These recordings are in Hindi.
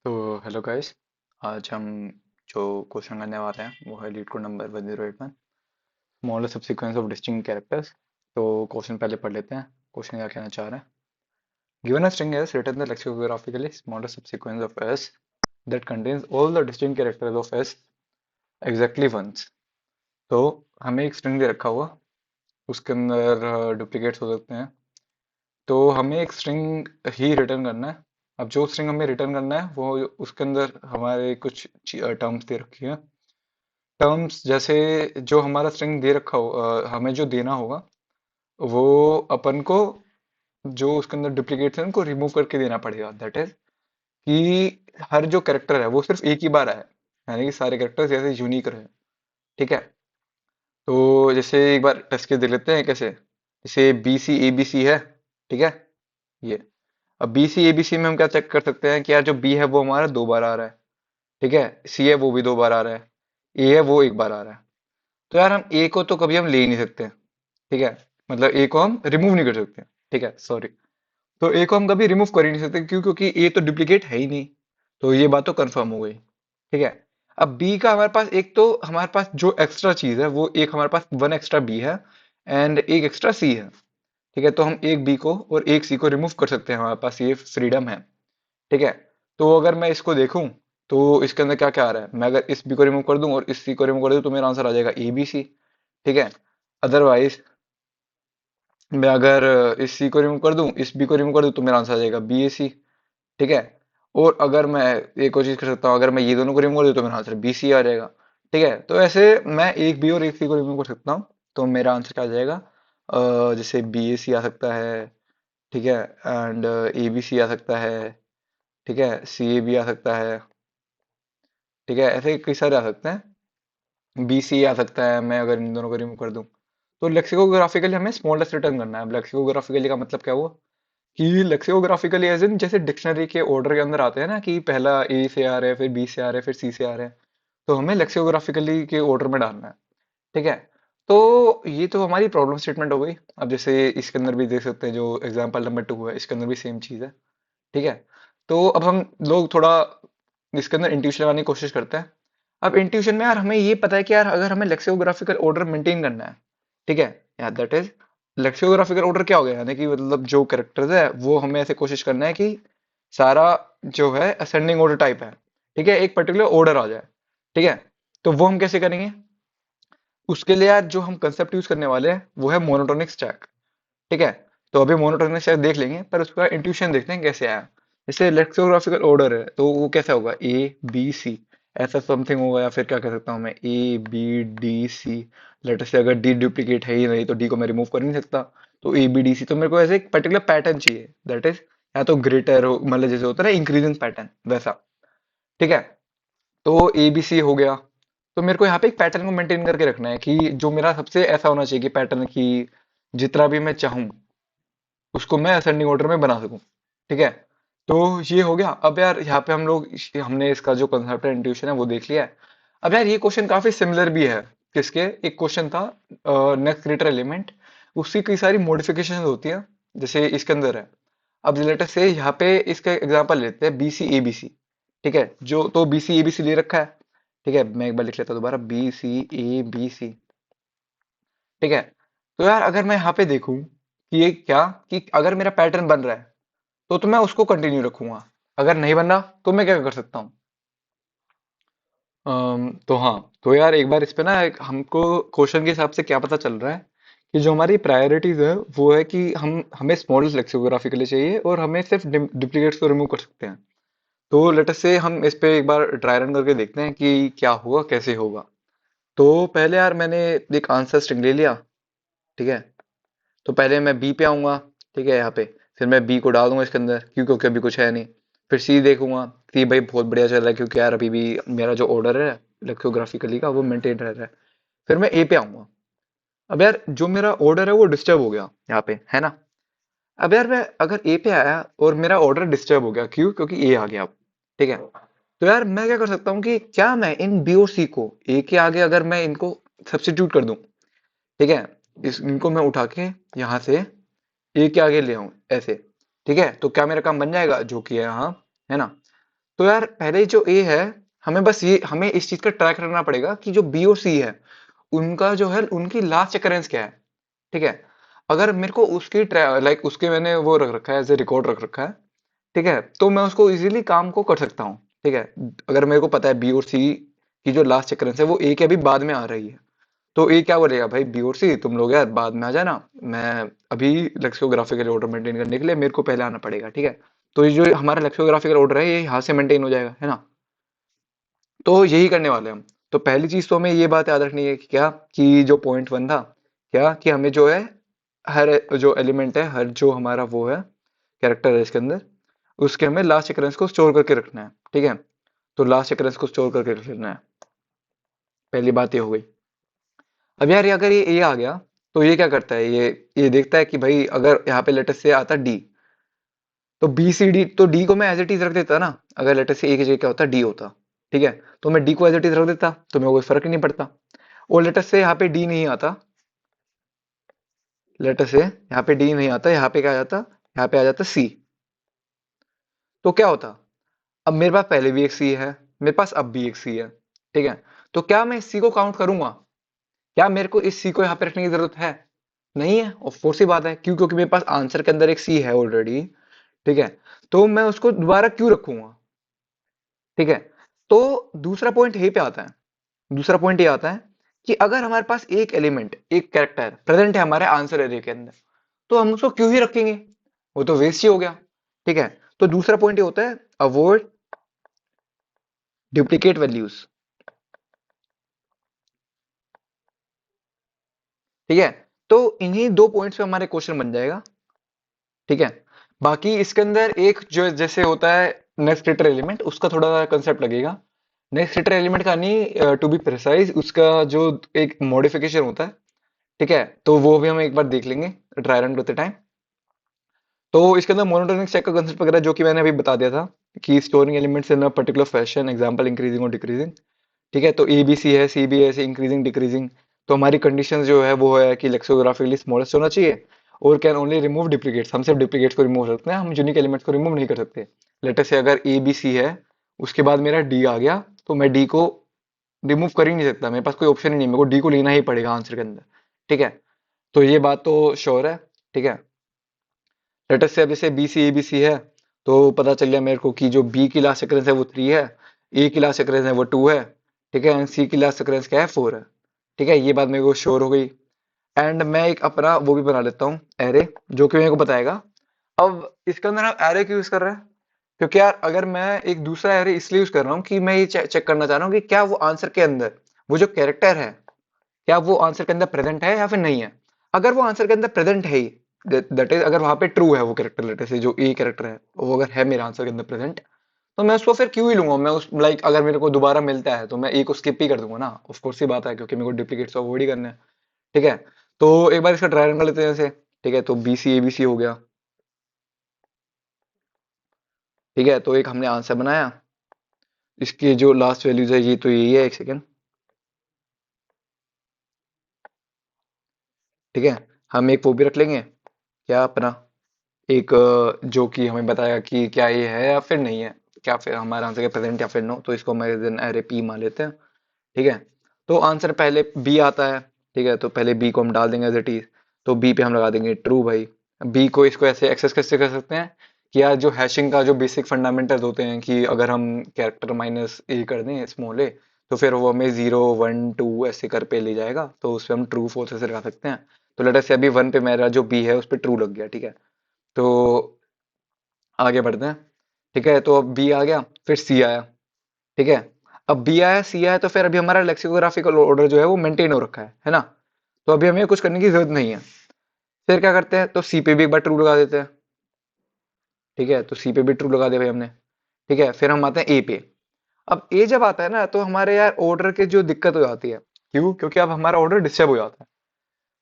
तो हेलो गाइस। आज हम जो क्वेश्चन करने वाले हैं वो है leet code number 1081, smallest subsequence of distinct characters. तो क्वेश्चन पहले पढ़ लेते हैं। क्वेश्चन क्या कहना चाह रहे हैं? Given a string s written the lexicographically smallest subsequence of s that contains all the distinct characters of s exactly once। तो हमें एक स्ट्रिंग दे रखा हुआ, उसके अंदर डुप्लीकेट्स हो सकते हैं। तो हमें एक स्ट्रिंग ही रिटर्न करना है। अब जो स्ट्रिंग हमें रिटर्न करना है वो उसके अंदर हमारे कुछ टर्म्स दे रखी है। टर्म्स जैसे जो हमारा स्ट्रिंग दे रखा हो, हमें जो देना होगा वो अपन को, जो उसके अंदर डुप्लीकेट्स हैं उनको रिमूव करके देना पड़ेगा। दैट इज कि हर जो कैरेक्टर है वो सिर्फ एक ही बार आए, यानी कि सारे कैरेक्टर जैसे यूनिक रहे। ठीक है। तो जैसे एक बार टेस्ट के देख लेते हैं कैसे। जैसे B C A B C है। ठीक है। ये अब B C A B C में हम क्या चेक कर सकते हैं कि यार जो बी है वो हमारा 2 बार आ रहा है। ठीक है। सी है वो भी 2 बार आ रहा है। ए है वो 1 बार आ रहा है। तो यार हम ए को तो कभी हम ले ही नहीं सकते। ठीक है। मतलब ए को हम रिमूव नहीं कर सकते। ठीक है, सॉरी। तो ए को हम कभी रिमूव कर ही नहीं सकते, क्यों? क्योंकि ए तो डुप्लीकेट है ही नहीं। तो ये बात तो कंफर्म हो गई। ठीक है। अब बी का हमारे पास एक, तो हमारे पास जो एक्स्ट्रा चीज है वो एक, हमारे पास वन एक्स्ट्रा बी है एंड एक एक्स्ट्रा सी है। ठीक है। तो हम एक बी को और एक सी को रिमूव कर सकते हैं, हमारे पास ये फ्रीडम है। ठीक है। तो अगर मैं इसको देखूं तो इसके अंदर क्या क्या आ रहा है। मैं अगर इस बी को रिमूव कर दूं और इस सी को रिमूव कर दूं तो मेरा आंसर आ जाएगा ए बी सी। ठीक है। अदरवाइज मैं अगर इस सी को रिमूव कर दूं, इस बी को रिमूव कर दूं तो मेरा आंसर आ जाएगा बी ए सी। ठीक है। और अगर मैं एक और चीज कर सकता हूँ, अगर मैं ये दोनों को रिमूव कर दूं तो मेरा आंसर बी सी आ जाएगा। ठीक है। तो ऐसे मैं एक बी और एक सी को रिमूव कर सकता हूँ। तो मेरा आंसर क्या आ जाएगा? जैसे बी ए सी आ सकता है। ठीक है। एंड ए बी सी आ सकता है। ठीक है। सी ए बी आ सकता है। ठीक है। ऐसे कई सारे आ सकते हैं। बी सी आ सकता है, मैं अगर इन दोनों को रिमूव कर दूं। तो लेक्सिकोग्राफिकली हमें स्मॉलेस्ट रिटर्न करना है। लेक्सिकोग्राफिकली का मतलब क्या हुआ कि लेक्सिकोग्राफिकली एज इन जैसे डिक्शनरी के ऑर्डर के अंदर आते हैं ना, कि पहला ए से आ रहे हैं, फिर बी से आ रहे हैं, फिर सी से आ रहे हैं। तो हमें लेक्सिकोग्राफिकली के ऑर्डर में डालना है। ठीक है। तो ये तो हमारी प्रॉब्लम स्टेटमेंट हो गई। अब जैसे इसके अंदर भी देख सकते हैं, जो एग्जांपल नंबर 2 है इसके अंदर भी सेम चीज है। ठीक है। तो अब हम लोग थोड़ा इसके अंदर इंट्यूशन लगाने की कोशिश करते हैं। अब इंट्यूशन में यार हमें ये पता है कि यार अगर हमें लेक्सिकोग्राफिकल ऑर्डर मेंटेन करना है। ठीक है। यार दैट इज लेक्सिकोग्राफिकल ऑर्डर क्या हो गया, यानी कि मतलब जो कैरेक्टर्स है वो हमें ऐसे कोशिश करना है कि सारा जो है असेंडिंग ऑर्डर टाइप है। ठीक है। एक पर्टिकुलर ऑर्डर आ जाए। ठीक है। तो वो हम कैसे करेंगे? उसके लिए यार जो हम कंसेप्ट यूज करने वाले हैं वो है मोनोटोनिक स्टैक। ठीक है। तो अभी मोनोटोनिक स्टैक देख लेंगे, पर उसका इंट्यूशन देखते हैं कैसे आया। जैसे लेक्सिकोग्राफिकल ऑर्डर है तो वो कैसा होगा, ए बी सी ऐसा समथिंग होगा, या फिर क्या कह सकता हूँ मैं, A B D C. Letter से अगर डी डुप्लीकेट है ही नहीं तो डी को मैं रिमूव कर नहीं सकता। तो ए बी डी सी, तो मेरे को ऐसे एक पर्टिकुलर पैटर्न चाहिए। दैट इज या तो ग्रेटर हो, मतलब जैसे होता है ना इंक्रीजिंग पैटर्न वैसा। ठीक है। तो ए बी सी हो गया। तो मेरे को यहाँ पे एक पैटर्न को मेंटेन करके रखना है कि जो मेरा सबसे ऐसा होना चाहिए कि पैटर्न की जितना भी मैं चाहूँ उसको मैं असेंडिंग ऑर्डर में बना सकूं। ठीक है। तो ये हो गया। अब यार यहाँ पे हम लोग हमने इसका जो कंसेप्ट है, इंट्यूशन है, वो देख लिया है। अब यार ये क्वेश्चन काफी सिमिलर भी है। किसके? एक क्वेश्चन था नेक्स्ट ग्रेटर एलिमेंट, उसकी कई सारी मॉडिफिकेशन होती है, जैसे इसके अंदर है। अब लेटेस्ट से यहाँ पे इसका एग्जांपल लेते हैं B C A B C. ठीक है। जो तो B C A B C ले रखा है। ठीक है। मैं एक बार लिख लेता हूँ दोबारा, B C A B C. ठीक है। तो यार अगर मैं यहाँ पे देखूं कि ये क्या, कि अगर मेरा पैटर्न बन रहा है तो मैं उसको कंटिन्यू रखूंगा। अगर नहीं बन रहा तो मैं क्या कर सकता हूँ? तो हाँ, तो यार एक बार इस पे ना हमको क्वेश्चन के हिसाब से क्या पता चल रहा है कि जो हमारी प्रायोरिटीज है वो है कि हम हमें स्मॉल लेक्सिकोग्राफी के लिए चाहिए और हमें सिर्फ डुप्लीकेट्स को रिमूव कर सकते हैं। तो लेट अस से हम इस पे एक बार ट्राई रन करके देखते हैं कि क्या होगा, कैसे होगा। तो पहले यार मैंने एक आंसर स्ट्रिंग ले लिया। ठीक है। तो पहले मैं बी पे आऊंगा। ठीक है। यहाँ पे फिर मैं बी को डाल दूंगा इसके अंदर, क्योंकि अभी कुछ है नहीं। फिर सी देखूंगा। सी भाई बहुत बढ़िया चल रहा है, क्योंकि यार अभी भी मेरा जो ऑर्डर है लेक्सियोग्राफिकली का वो मेंटेन रह रहा है। फिर मैं ए पे आऊंगा। अब यार जो मेरा ऑर्डर है वो डिस्टर्ब हो गया यहाँ पे, है ना? अब यार मैं अगर ए पे आया और मेरा ऑर्डर डिस्टर्ब हो गया, क्यों? क्योंकि ए आ गया अब। ठीक है। तो यार मैं क्या कर सकता हूँ कि क्या मैं इन बी और सी को ए के आगे अगर मैं इनको सब्स्टिट्यूट कर दूं। ठीक है। इनको मैं उठा के यहाँ से ए के आगे ले आऊं ऐसे। ठीक है। तो क्या मेरा काम बन जाएगा? जो कि है हाँ, है ना? तो यार पहले जो ए है, हमें इस चीज का ट्रैक रखना पड़ेगा कि जो बी और सी है उनका जो है उनकी लास्ट अकरेंस क्या है। ठीक है, अगर मेरे को उसकी लाइक उसके मैंने वो रख रखा है, एज ए रिकॉर्ड रख रखा है, ठीक है, तो मैं उसको इजीली काम को कर सकता हूँ। ठीक है, अगर मेरे को पता है बी और सी की जो लास्ट अकरेंस है वो ए के अभी बाद में आ रही है, तो ए क्या बोलेगा, भाई बी और सी तुम लोग यार बाद में आ जाना, मैं अभी लेक्सियोग्राफिकल ऑर्डर मेंटेन करने के लिए मेरे को पहले आना पड़ेगा। ठीक है, तो ये जो हमारा लेक्सियोग्राफिकल ऑर्डर है ये यहाँ से मेंटेन हो जाएगा, है ना। तो यही करने वाले हैं हम। तो पहली चीज तो हमें ये बात याद रखनी है कि क्या, कि जो पॉइंट वन था, क्या कि हमें जो है हर जो एलिमेंट है, हर जो हमारा वो है कैरेक्टर है इसके अंदर, उसके हमें लास्ट अकरेंस को स्टोर करके रखना है। ठीक है, तो लास्ट अकरेंस को स्टोर करके रख लेना है, पहली बात ये हो गई। अब यार ये अगर ये आ गया, तो ये क्या करता है, ये देखता है कि भाई अगर यहाँ पे लेटर से आता डी, तो बी सी डी, तो डी को मैं एज इट इज रख देता ना, अगर लेटर से ए की जगह क्या होता डी होता। ठीक है, तो मैं डी को एज इट इज रख देता तो मेरे को कोई फर्क ही नहीं पड़ता। और लेटर से यहाँ पे डी नहीं आता, लेटर से यहाँ पे डी नहीं आता, यहाँ पे क्या आ जाता, यहाँ पे आ जाता सी। तो क्या होता, अब मेरे पास पहले भी एक सी है, मेरे पास अब भी एक सी है। ठीक है, तो क्या मैं इस सी को काउंट करूंगा, क्या मेरे को इस सी को यहाँ पे रखने की जरूरत है, नहीं है। ऑफ कोर्स ही बात है, क्यों, क्योंकि मेरे पास आंसर के अंदर एक सी है ऑलरेडी। ठीक है, तो मैं उसको दोबारा क्यों रखूंगा। ठीक है, तो दूसरा पॉइंट यही पे आता है, दूसरा पॉइंट ये आता है कि अगर हमारे पास एक एलिमेंट, एक कैरेक्टर प्रेजेंट है हमारे आंसर एरे के अंदर, तो हम उसको क्यों ही रखेंगे, वो तो वेस्ट ही हो गया। ठीक है, तो दूसरा पॉइंट ये होता है, अवॉइड डुप्लीकेट वैल्यूज। ठीक है, तो इन्हीं दो पॉइंट्स पे हमारे क्वेश्चन बन जाएगा। ठीक है, बाकी इसके अंदर एक जो जैसे होता है नेक्स्ट ग्रेटर एलिमेंट, उसका थोड़ा कंसेप्ट लगेगा। नेक्स्ट ग्रेटर एलिमेंट का नहीं, टू बी प्रिसाइज उसका जो एक मॉडिफिकेशन होता है। ठीक है, तो वो भी हम एक बार देख लेंगे ट्राई रन करते टाइम। तो इसके अंदर मोनोटोनिक चेक का कंसेप्ट वगैरह जो कि मैंने अभी बता दिया था, कि storing elements in a particular fashion, example increasing और डिक्रीजिंग। ठीक है, तो ए बी सी है, सी बी है, इंक्रीजिंग डिक्रीजिंग। तो हमारी कंडीशन जो है वो है कि लेक्सियोग्राफिकली स्मॉलेस्ट होना चाहिए, और कैन ओनली रिमूव डिप्लीकेट्स, हम सिर्फ डिप्लीकेट्स को रिमूव कर सकते हैं, हम यूनिक एलिमेंट्स को रिमूव नहीं कर सकते। लेटर से अगर ए बी सी है, उसके बाद मेरा डी आ गया, तो मैं डी को रिमूव कर ही नहीं सकता, मेरे पास कोई ऑप्शन ही नहीं है, मेरे को डी को लेना ही पड़ेगा आंसर के अंदर। ठीक है, तो ये बात तो श्योर है। ठीक है, लेटर से अब जैसे B C A B C है, तो पता चल गया मेरे को कि जो बी की लास्ट अकरेंस है वो 3 है, ए की लास्ट अकरेंस है वो 2 है। ठीक है, एंड सी की लास्ट अकरेंस क्या है, 4 है। ठीक है, ये बात मेरे को श्योर हो गई। एंड मैं एक अपना वो भी बना लेता हूँ एरे, जो कि मेरे को बताएगा। अब इसके अंदर हम एरे क्यों यूज कर रहे हैं, क्योंकि यार अगर मैं एक दूसरा एरे इसलिए यूज कर रहा हूँ कि मैं ये चेक करना चाह रहा हूँ कि क्या वो आंसर के अंदर वो जो कैरेक्टर है, क्या वो आंसर के अंदर प्रेजेंट है या फिर नहीं है। अगर वो आंसर के अंदर प्रेजेंट है ही, दैट इज अगर वहां पे ट्रू है वो कैरेक्टर, लेटर से जो ए कैरेक्टर है वो अगर है मेरा आंसर के अंदर प्रेजेंट, तो मैं उसको फिर क्यों ही लूंगा, मैं उस लाइक अगर मेरे को दोबारा मिलता है तो मैं ए को स्किप ही कर दूंगा ना, ऑफ कोर्स ही बात है, क्योंकि मेरे को डुप्लीकेट्स अवॉइड ही करना है। ठीक है, तो एक बार इसका ट्राई रन कर लेते हैं जैसे। ठीक है, तो B C A B C हो गया। ठीक है, तो एक हमने आंसर बनाया, इसकी जो लास्ट वैल्यूज है ये तो यही है, एक सेकेंड। ठीक है, हम एक वो भी रख लेंगे, क्या अपना एक जो कि हमें बताएगा कि क्या ये है या फिर नहीं है, क्या फिर हमारा आंसर है प्रेजेंट या फिर नो, तो इसको हम देन एरे पी मान लेते हैं। ठीक है, तो आंसर पहले बी आता है। ठीक है, तो पहले बी को हम डाल देंगे एज इट इज, तो बी पे हम लगा देंगे ट्रू भाई। बी को इसको ऐसे एक्सेस कैसे कर सकते हैं, कि यार जो हैशिंग का जो बेसिक फंडामेंटल्स होते हैं, कि अगर हम कैरेक्टर माइनस ए कर दें स्मॉल ए, तो फिर वो हमें 0 1 2 ऐसे कर पे ले जाएगा, तो उस पर हम ट्रू फॉल्स ऐसे लगा सकते हैं। तो लेटर से अभी वन पे मेरा जो बी है उस पर ट्रू लग गया। ठीक है, तो आगे बढ़ते हैं। ठीक है, तो अब बी आ गया, फिर सी आया। ठीक है, अब बी आया सी आया, तो फिर अभी हमारा लेक्सिकोग्राफिकल ऑर्डर जो है वो मेंटेन हो रखा है ना। तो अभी हमें कुछ करने की जरूरत नहीं है। फिर क्या करते हैं, तो सी पे भी एक बार ट्रू लगा देते हैं। ठीक है, तो सी पे भी ट्रू लगा दिया भाई हमने। ठीक है, फिर हम आते हैं ए पे। अब ए जब आता है ना, तो हमारे यार ऑर्डर की जो दिक्कत हो जाती है, क्यों, क्योंकि अब हमारा ऑर्डर डिस्टर्ब हो जाता है।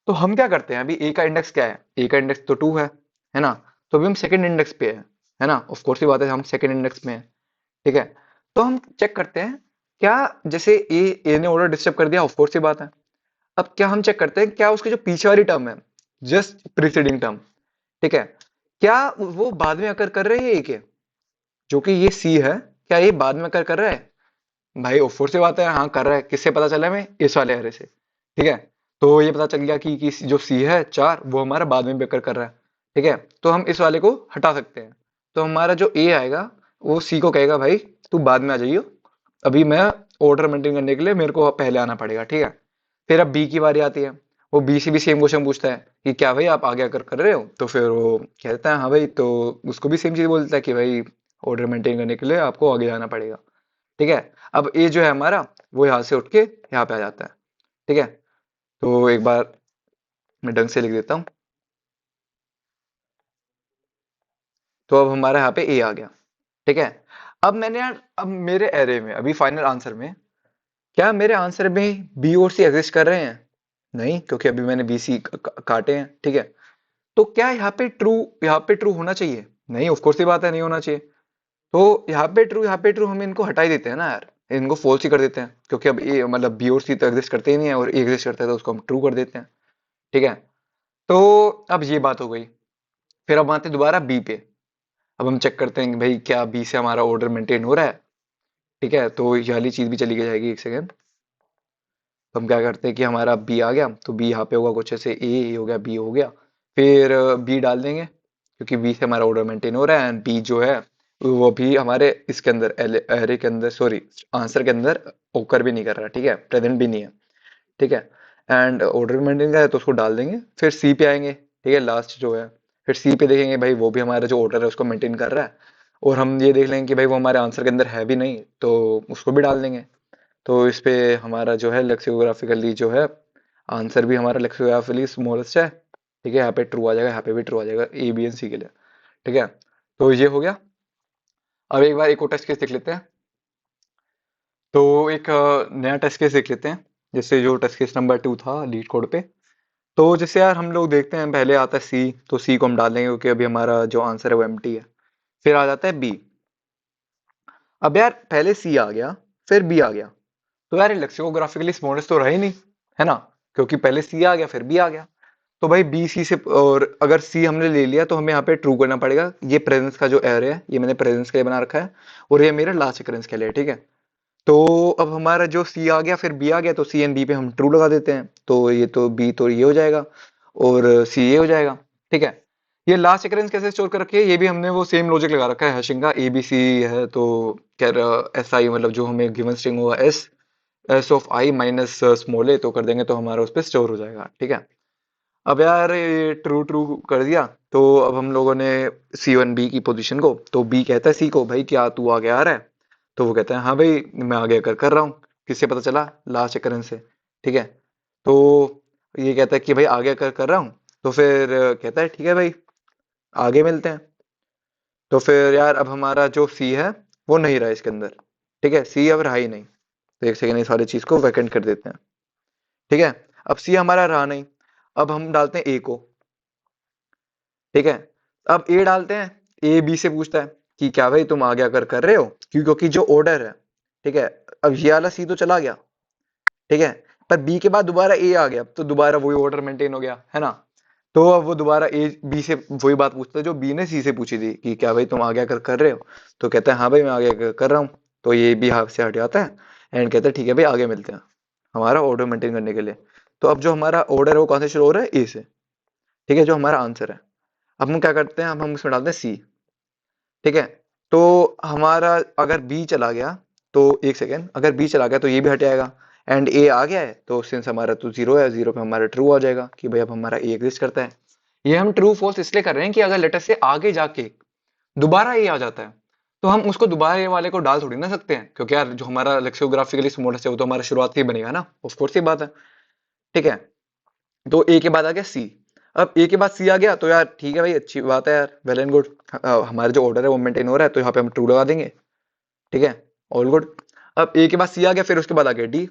तो हम क्या करते हैं, अभी ए का इंडेक्स क्या है, ए का इंडेक्स तो 2 है ना। तो अभी हम सेकंड इंडेक्स पे है ना, ऑफ कोर्स ही बात है, हम सेकंड इंडेक्स में है। ठीक है, तो हम चेक करते हैं, क्या जैसे ए ने ऑर्डर डिस्टर्ब कर दिया, ऑफ कोर्स ही बात है। अब क्या हम चेक करते हैं, क्या उसकी जो पीछे वाली टर्म है, जस्ट प्रीसीडिंग टर्म, ठीक है, क्या वो बाद में आकर कर रही है ए के, जो कि ये सी है, क्या ये बाद में कर रहा है? भाई ऑफकोर्स से बात है, हाँ कर रहा है। किससे पता चला? हमें इस वाले एरे से। ठीक है, तो ये पता चल गया कि जो सी है 4 वो हमारा बाद में बेकर कर रहा है। ठीक है, तो हम इस वाले को हटा सकते हैं। तो हमारा जो ए आएगा वो सी को कहेगा भाई तू बाद में आ जाइयो, अभी मैं ऑर्डर मेंटेन करने के लिए मेरे को पहले आना पड़ेगा। ठीक है, फिर अब बी की बारी आती है। वो बी से भी सेम क्वेश्चन पूछता है कि क्या भाई आप आगे आकर कर रहे हो? तो फिर वो कहता है हाँ भाई, तो उसको भी सेम चीज बोलता है कि भाई ऑर्डर मेंटेन करने के लिए आपको आगे जाना पड़ेगा। ठीक है, अब ए जो है हमारा वो यहाँ से उठ के यहाँ पे आ जाता है। ठीक है, तो एक बार मैं ढंग से लिख देता हूँ। तो अब हमारा यहाँ पे ए आ गया। ठीक है, अब मैंने यार अब मेरे एरे में अभी फाइनल आंसर में क्या मेरे आंसर में बी और सी एग्जिस्ट कर रहे हैं? नहीं, क्योंकि अभी मैंने बी सी काटे हैं। ठीक है, तो क्या यहाँ पे ट्रू होना चाहिए? नहीं, ऑफ कोर्स ही बात है नहीं होना चाहिए। तो यहाँ पे ट्रू हम इनको हटा ही देते हैं ना यार, इनको फॉल्स ही कर देते हैं, क्योंकि अब ए मतलब बी और सी तो एग्जिस्ट करते ही नहीं है और ए एग्जिस्ट करता है तो उसको हम ट्रू कर देते हैं। ठीक है, तो अब ये बात हो गई। फिर अब आते हैं दोबारा बी पे। अब हम चेक करते हैं कि भाई क्या बी से हमारा ऑर्डर मेंटेन हो रहा है। ठीक है, तो ये वाली चीज भी चली जाएगी, एक सेकेंड। तो हम क्या करते हैं कि हमारा बी आ गया, तो बी यहाँ पे होगा कुछ ऐसे, ए हो गया, बी हो गया। फिर बी डाल देंगे, क्योंकि बी से हमारा ऑर्डर मेंटेन हो रहा है एंड बी जो है वो भी हमारे इसके अंदर एरे के अंदर, सॉरी आंसर के अंदर ओकर भी नहीं कर रहा। ठीक है, प्रेजेंट भी नहीं है। ठीक है, एंड ऑर्डर मेंटेन का है तो उसको डाल देंगे। फिर सी पे आएंगे, ठीक है, लास्ट जो है। फिर सी पे देखेंगे भाई वो भी हमारा जो ऑर्डर है उसको मेंटेन कर रहा है। और हम ये देख लेंगे कि भाई वो हमारे आंसर के अंदर है भी नहीं, तो उसको भी डाल देंगे। तो इस पे हमारा जो है लेक्सिकोग्राफिकली जो है आंसर भी हमारा लेक्सिकोग्राफिकली स्मॉलेस्ट है। ठीक है, यहाँ पे ट्रू आ जाएगा, यहाँ पे भी ट्रू आ जाएगा, ए बी एंड सी के लिए। ठीक है, तो ये हो गया। अब एक बार एक और टेस्ट केस देख लेते हैं। तो एक नया टेस्ट केस देख लेते हैं, जैसे जो टेस्ट केस नंबर 2 था लीड कोड पे। तो जैसे यार हम लोग देखते हैं पहले आता है सी, तो सी को हम डाल देंगे क्योंकि अभी हमारा जो आंसर है वो एम्प्टी है। फिर आ जाता है बी। अब यार पहले सी आ गया, फिर बी आ गया, तो यार लेक्सिकोग्राफिकली स्मॉलेस्ट तो रहे ही नहीं, है ना? क्योंकि पहले सी आ गया फिर बी आ गया। तो भाई बी सी से, और अगर सी हमने ले लिया तो हमें यहाँ पे ट्रू करना पड़ेगा। ये प्रेजेंस का जो एरे है ये मैंने प्रेजेंस के लिए बना रखा है, और ये मेरा लास्ट occurrence के लिए। ठीक है, तो अब हमारा जो सी आ गया फिर बी आ गया, तो सी एंड बी पे हम ट्रू लगा देते हैं, तो ये तो बी तो ये हो जाएगा और सी ये हो जाएगा। ठीक है, ये लास्ट occurrence कैसे स्टोर कर रखी है? ये भी हमने वो सेम लॉजिक लगा रखा है हैशिंग का। ए बी सी है तो क्या एस आई, मतलब जो हमें गिवन स्ट्रिंग हुआ S, S of I minus small A तो कर देंगे तो हमारा उस पर स्टोर हो जाएगा। ठीक है, अब यार ये ट्रू ट्रू कर दिया, तो अब हम लोगों ने सी वन बी की पोजीशन को, तो बी कहता है सी को भाई क्या तू आगे आ रहा है? तो वो कहता है हाँ भाई मैं आगे कर रहा हूँ। किससे पता चला? लास्ट occurrence से। ठीक है, तो ये कहता है कि भाई आगे कर रहा हूँ। तो फिर कहता है ठीक है भाई आगे मिलते हैं। तो फिर यार अब हमारा जो सी है वो नहीं रहा इसके अंदर। ठीक है, सी अब रहा ही नहीं, तो एक सेकंड इस सारी चीज को वैकेंट कर देते हैं। ठीक है, अब सी हमारा रहा नहीं। अब हम डालते हैं ए को। ठीक है, अब ए डालते हैं, ए बी से पूछता है कि क्या भाई तुम आगे आकर कर रहे हो? क्योंकि जो ऑर्डर है, ठीक है, अब ये वाला सी तो चला गया। ठीक है, पर बी के बाद दोबारा ए आ गया, तो दोबारा वही ऑर्डर मेंटेन हो गया, है ना? तो अब वो दोबारा ए बी से वही बात पूछता है जो बी ने सी से पूछी थी कि क्या भाई तुम आगे आकर कर रहे हो? तो कहता है हाँ भाई मैं आगे आकर कर रहा हूँ। तो ये भी हाथ से हट जाता है एंड कहता है ठीक है भाई आगे मिलते हैं, हमारा ऑर्डर मेंटेन करने के लिए। तो अब जो हमारा ऑर्डर है वो कौन से शुरू हो रहा है? ए से। ठीक है, जो हमारा आंसर है। अब हम क्या करते हैं, अब हम इसमें डालते हैं सी। ठीक है, तो हमारा अगर बी चला गया, तो एक सेकेंड, अगर बी चला गया तो ये भी हट जाएगा एंड ए आ गया है, तो सिंस हमारा तो जीरो है, जीरो पे हमारा ट्रू आ जाएगा कि भाई अब हमारा ए एग्जिस्ट करता है। ये हम ट्रू फॉल्स इसलिए कर रहे हैं कि अगर लेटर से आगे जाके दोबारा ए आ जाता है तो हम उसको दोबारा ए वाले को डाल थोड़ी ना सकते हैं, क्योंकि यार जो हमारा लेक्सियोग्राफिकली स्मॉलेस्ट है वो तो हमारा शुरुआत ही बनेगा ना, ऑफ कोर्स ये बात है। ठीक है, तो ए के बाद आ गया सी। अब ए के बाद सी आ गया तो यार ठीक है भाई अच्छी बात है यार, वेल एंड गुड। हमारा जो ऑर्डर है वो मेंटेन हो रहा है, तो यहाँ पे हम ट्रू लगा देंगे। ठीक है, ऑल गुड। अब ए के बाद सी आ गया, फिर उसके बाद आ गया डी।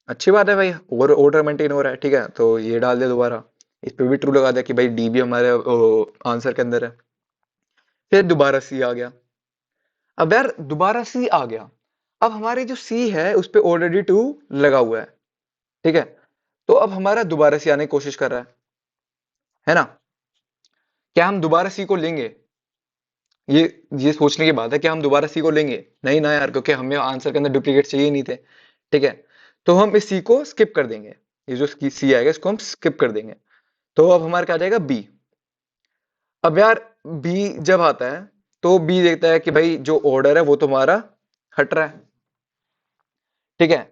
अच्छी बात है भाई, और ऑर्डर मेंटेन हो रहा है। ठीक है, तो ये डाल दिया दोबारा, इस पे भी ट्रू लगा दिया कि भाई डी भी हमारे आंसर के अंदर है। फिर दोबारा सी आ गया। अब यार दोबारा सी आ गया, अब हमारी जो सी है उस पे ऑलरेडी ट्रू लगा हुआ है। ठीक है, तो अब हमारा दोबारा सी आने की कोशिश कर रहा है ना? क्या हम दोबारा सी को लेंगे? ये ये सोचने की बात है कि हम दोबारा सी को लेंगे नहीं ना यार, क्योंकि हमें आंसर के अंदर डुप्लीकेट चाहिए नहीं थे। ठीक है, तो हम इस सी को स्किप कर देंगे, ये जो सी आएगा इसको हम स्किप कर देंगे। तो अब हमारे क्या आ जाएगा, बी। अब यार बी जब आता है तो बी देखता है कि भाई जो ऑर्डर है वो तुम्हारा हट रहा है। ठीक है,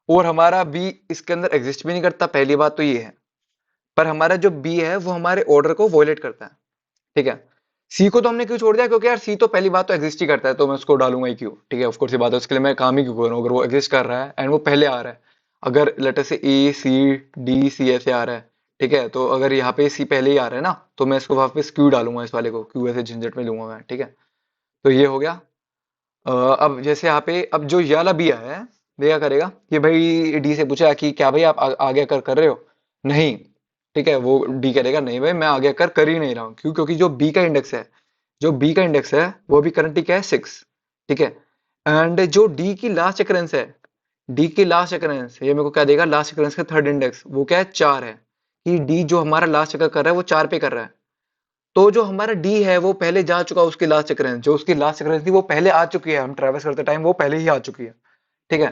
और हमारा बी इसके अंदर एग्जिस्ट भी नहीं करता, पहली बात तो ये है। पर हमारा जो बी है वो हमारे ऑर्डर को वॉयलेट करता है। ठीक है, सी को तो हमने क्यों छोड़ दिया, क्योंकि यार सी तो पहली बात तो एग्जिस्ट ही करता है, तो मैं उसको डालूंगा ही क्यों। ठीक है, ऑफ कोर्स ये बात है, उसके लिए मैं काम ही क्यों करूँ अगर वो एग्जिस्ट कर रहा है एंड वो पहले आ रहा है। अगर लेटर से ए सी डी सी ऐसे आ रहा है, ठीक है, तो अगर यहाँ पे सी पहले ही आ रहा है ना, तो मैं इसको वापस क्यू डालूंगा, इस वाले को क्यू ऐसे झंझट में लूंगा मैं। ठीक है, तो ये हो गया। अब जैसे यहाँ पे अब जो ये वाला बी आया है, ये क्या करेगा कि भाई डी से पूछा कि क्या भाई आप आगे कर रहे हो, नहीं। ठीक है, वो डी करेगा नहीं भाई मैं आगे कर ही नहीं रहा हूँ, क्यों, क्योंकि जो बी का इंडेक्स है, जो बी का इंडेक्स है वो भी करंटली क्या है, 6। ठीक है, एंड जो डी की लास्ट अकरेंस है, डी की लास्ट अकरेंस ये मेरे को क्या देगा, लास्ट अकरेंस का थर्ड इंडेक्स वो क्या है, 4 है। कि डी जो हमारा लास्ट चक्कर कर रहा है वो 4 पे कर रहा है। तो जो हमारा डी है वो पहले जा चुका, उसकी लास्ट अकरेंस जो उसकी लास्ट अकरेंस थी वो पहले आ चुकी है, हम ट्रैवल्स करते टाइम वो पहले ही आ चुकी है। ठीक है,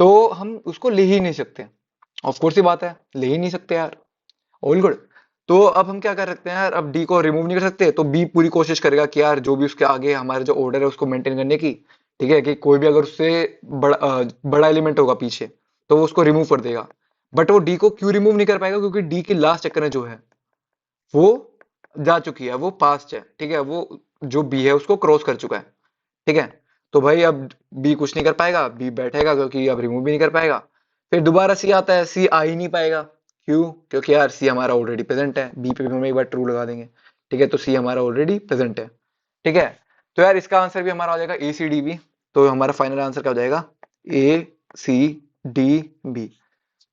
तो हम उसको ले ही नहीं सकते। ऑफ कोर्स ही बात है, ले ही नहीं सकते यार। All good. तो अब हम क्या कर सकते हैं यार, अब डी को रिमूव नहीं कर सकते, तो बी पूरी कोशिश करेगा कि यार जो भी उसके आगे हमारे जो ऑर्डर है उसको मेंटेन करने की। ठीक है, कि कोई भी अगर उससे बड़ा एलिमेंट होगा पीछे, तो वो उसको रिमूव कर देगा। बट वो डी को क्यों रिमूव नहीं कर पाएगा, क्योंकि डी की लास्ट चक्कर जो है वो जा चुकी है, वो पास्ट है। ठीक है, वो जो बी है उसको क्रॉस कर चुका है। ठीक है, तो भाई अब बी कुछ नहीं कर पाएगा, बी बैठेगा क्योंकि अब रिमूव भी नहीं कर पाएगा। फिर दोबारा सी आता है, सी आ ही नहीं पाएगा। क्यों, क्योंकि यार सी हमारा ऑलरेडी प्रेजेंट है, बी पे भी हम एक बार ट्रू लगा देंगे। ठीक है, तो सी हमारा ऑलरेडी प्रेजेंट है। ठीक है, तो यार इसका आंसर भी हमारा हो जाएगा ए सी डी बी। तो हमारा फाइनल आंसर क्या हो जाएगा, ए सी डी बी।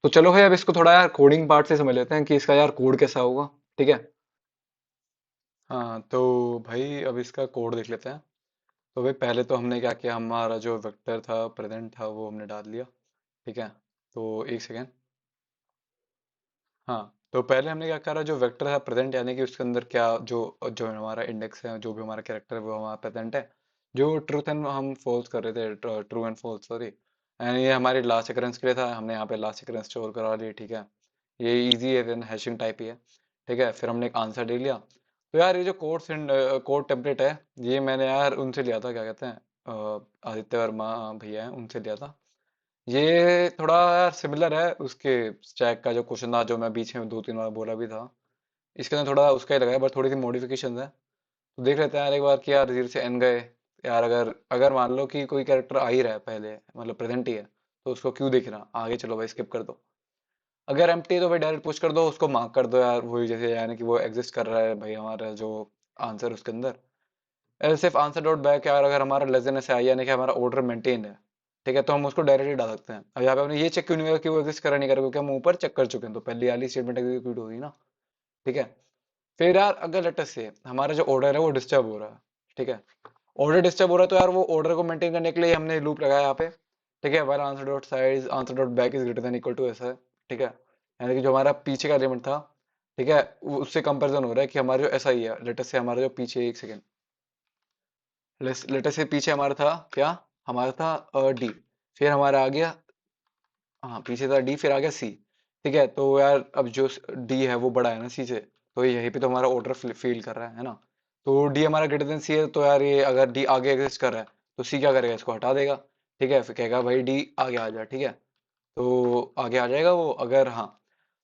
तो चलो भाई अब इसको थोड़ा यार कोडिंग पार्ट से समझ लेते हैं कि इसका यार कोड कैसा होगा। ठीक है, हाँ तो भाई अब इसका कोड देख लेते हैं। तो भाई पहले तो हमने क्या किया, हमारा जो वेक्टर था प्रेजेंट था वो हमने डाल दिया। ठीक है, तो एक सेकेंड। हाँ, तो पहले हमने क्या करा, जो वेक्टर है प्रेजेंट यानी कि उसके अंदर क्या जो जो हमारा इंडेक्स है, जो भी हमारा कैरेक्टर है वो हमारा प्रेजेंट है। जो ट्रूथ एंड हम फॉल्स कर रहे थे, true and false sorry, and ये हमारी लास्ट अकरेंस के लिए था, हमने यहाँ पे लास्ट अकरेंस स्टोर करा ली। ठीक है, ये इजी है, देन हैशिंग टाइप ही है। ठीक है, फिर हमने एक आंसर दे लिया। तो यार ये जो कोड टेम्पलेट है, ये मैंने यार उनसे लिया था, क्या कहते हैं, आदित्य वर्मा भैया हैं, उनसे लिया था। ये थोड़ा यार सिमिलर है उसके स्टैक का जो क्वेश्चन था, जो मैं बीच में 2-3 बार बोला भी था। इसके अंदर थोड़ा उसका ही लगा है, बट थोड़ी सी मॉडिफिकेशन है। तो देख लेते हैं यार एक बार कि यार 0 से n गए। यार अगर अगर मान लो कि कोई कैरेक्टर आ ही रहा है पहले, मतलब प्रेजेंट ही है, तो उसको क्यों देखना, आगे चलो भाई स्किप कर दो। अगर एम्प्टी है तो भाई डायरेक्ट पुश कर दो, उसको मार्क कर दो यार, वही जैसे यानी कि वो एग्जिस्ट कर रहा है भाई हमारा जो आंसर उसके अंदर। सिर्फ आंसर डॉट बैक यार, अगर हमारा लेस देन ऐसे आई यानी कि हमारा ऑर्डर मेंटेन है। ठीक है, तो हम उसको डायरेक्टली डाल सकते हैं। अब यहाँ पे हमने ये चेक क्यों नहीं किया कि वो एग्जिस्ट कर रहा नहीं कर रहा, क्योंकि हम ऊपर चेक कर चुके हैं, तो पहली वाली स्टेटमेंट एग्जीक्यूट होगी ना। ठीक है, फिर यार अगर लेटर से हमारा जो ऑर्डर है वो डिस्टर्ब हो रहा है। ठीक है, ऑर्डर डिस्टर्ब हो रहा है, तो यार वो ऑर्डर को मेंटेन करने के लिए हमने लूप लगाया यहाँ पे। ठीक है, while answer dot size answer dot back is greater than equal to ऐसा है। ठीक है, यानी कि जो हमारा पीछे का एलिमेंट था, ठीक है, उससे कंपेरिजन हो रहा है कि हमारा जो ऐसा ही है, लेटर से हमारा जो पीछे, एक सेकेंड, लेटर से पीछे हमारा था क्या, हमारा था डी, फिर हमारा आ गया, हाँ पीछे था डी, फिर आ गया सी। ठीक है, तो यार अब जो डी है वो बड़ा है ना सी से, तो यहीं पे तो हमारा ऑर्डर फेल कर रहा है ना। तो डी हमारा ग्रेटर देन सी है, तो यार ये अगर डी आगे एग्जिस्ट कर रहा है, तो सी क्या करेगा, इसको हटा देगा। ठीक है, फिर कहेगा भाई डी आगे आ जा। ठीक है, तो आगे आ जाएगा वो, अगर हाँ,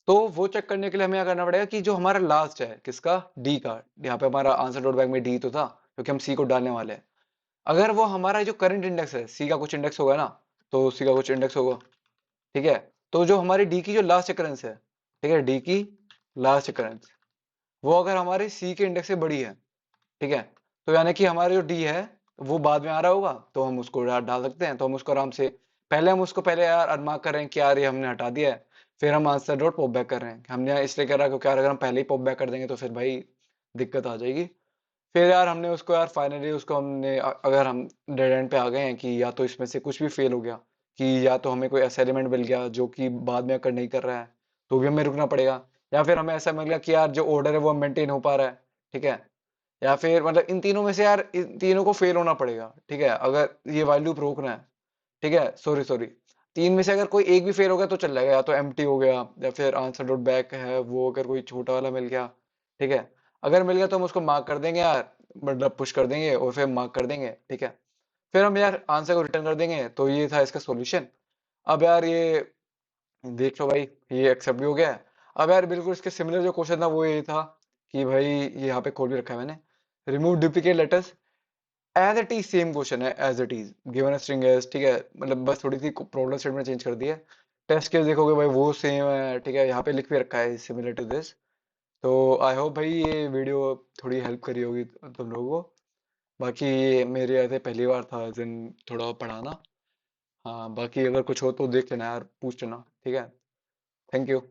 तो वो चेक करने के लिए हमें क्या करना पड़ेगा कि जो हमारा लास्ट है किसका, डी का, यहाँ पे हमारा आंसर डॉट बैक में डी तो था, क्योंकि हम सी को डालने वाले हैं। अगर वो हमारा जो करंट इंडेक्स है, सी का कुछ इंडेक्स होगा ना, तो सी का कुछ इंडेक्स होगा। ठीक है, तो जो हमारी डी की जो लास्ट अकरेंस है, ठीक है, डी की लास्ट अकरेंस, वो अगर हमारी सी के इंडेक्स से बड़ी है, ठीक है, तो यानी कि हमारा जो डी है वो बाद में आ रहा होगा, तो हम उसको डाल सकते हैं। तो हम उसको आराम से, पहले हम उसको पहले यार अनमार्क कर रहे हैं कि यार ये हमने हटा दिया है, फिर हम आंसर डॉट पॉप बैक कर रहे हैं। हमने यहाँ इसलिए करा क्योंकि यार अगर हम पहले ही पॉप बैक कर देंगे तो फिर भाई दिक्कत आ जाएगी। फिर यार हमने उसको यार फाइनली उसको हमने अगर हम डेड एंड पे आ गए हैं कि या तो इसमें से कुछ भी फेल हो गया, कि या तो हमें कोई ऐसा एलिमेंट मिल गया जो कि बाद में अगर नहीं कर रहा है, तो भी हमें रुकना पड़ेगा। या फिर हमें ऐसा मिल गया कि यार जो ऑर्डर है वो मेंटेन हो पा रहा है। ठीक है, या फिर मतलब इन तीनों में से यार इन तीनों को फेल होना पड़ेगा, ठीक है, अगर ये while लूप रोकना है। ठीक है, सॉरी सॉरी, तीन में से अगर कोई एक भी फेल हो गया तो चल जाएगा, या तो एम्प्टी हो गया या फिर आंसर डॉट बैक है वो अगर कोई छोटा वाला मिल गया। ठीक है, अगर मिल गया तो हम उसको मार्क कर देंगे यार, मतलब पुश कर देंगे और फिर मार्क कर देंगे। ठीक है, फिर हम यार आंसर को रिटर्न कर देंगे। तो ये था इसका सॉल्यूशन। अब यार ये देख लो भाई, ये एक्सेप्ट भी हो गया है। अब यार बिल्कुल इसके सिमिलर जो क्वेश्चन था वो ये था कि भाई ये यहाँ पे खोल भी रखा है मैंने, remove duplicate letters. As it is same question है, as it is given string S. ठीक है, मतलब बस थोड़ी सी प्रॉब्लम स्टेटमेंट चेंज कर दी है। टेस्ट केस देखोगे भाई वो सेम है। ठीक है, यहाँ पे लिख भी रखा है सिमिलर टू दिस। तो आई होप भाई ये वीडियो थोड़ी हेल्प करी होगी तुम लोगों को। बाकी ये मेरे ऐसे पहली बार था जिन थोड़ा पढ़ाना। हाँ, बाकी अगर कुछ हो तो देख लेना यार, पूछ लेना। ठीक है, थैंक यू।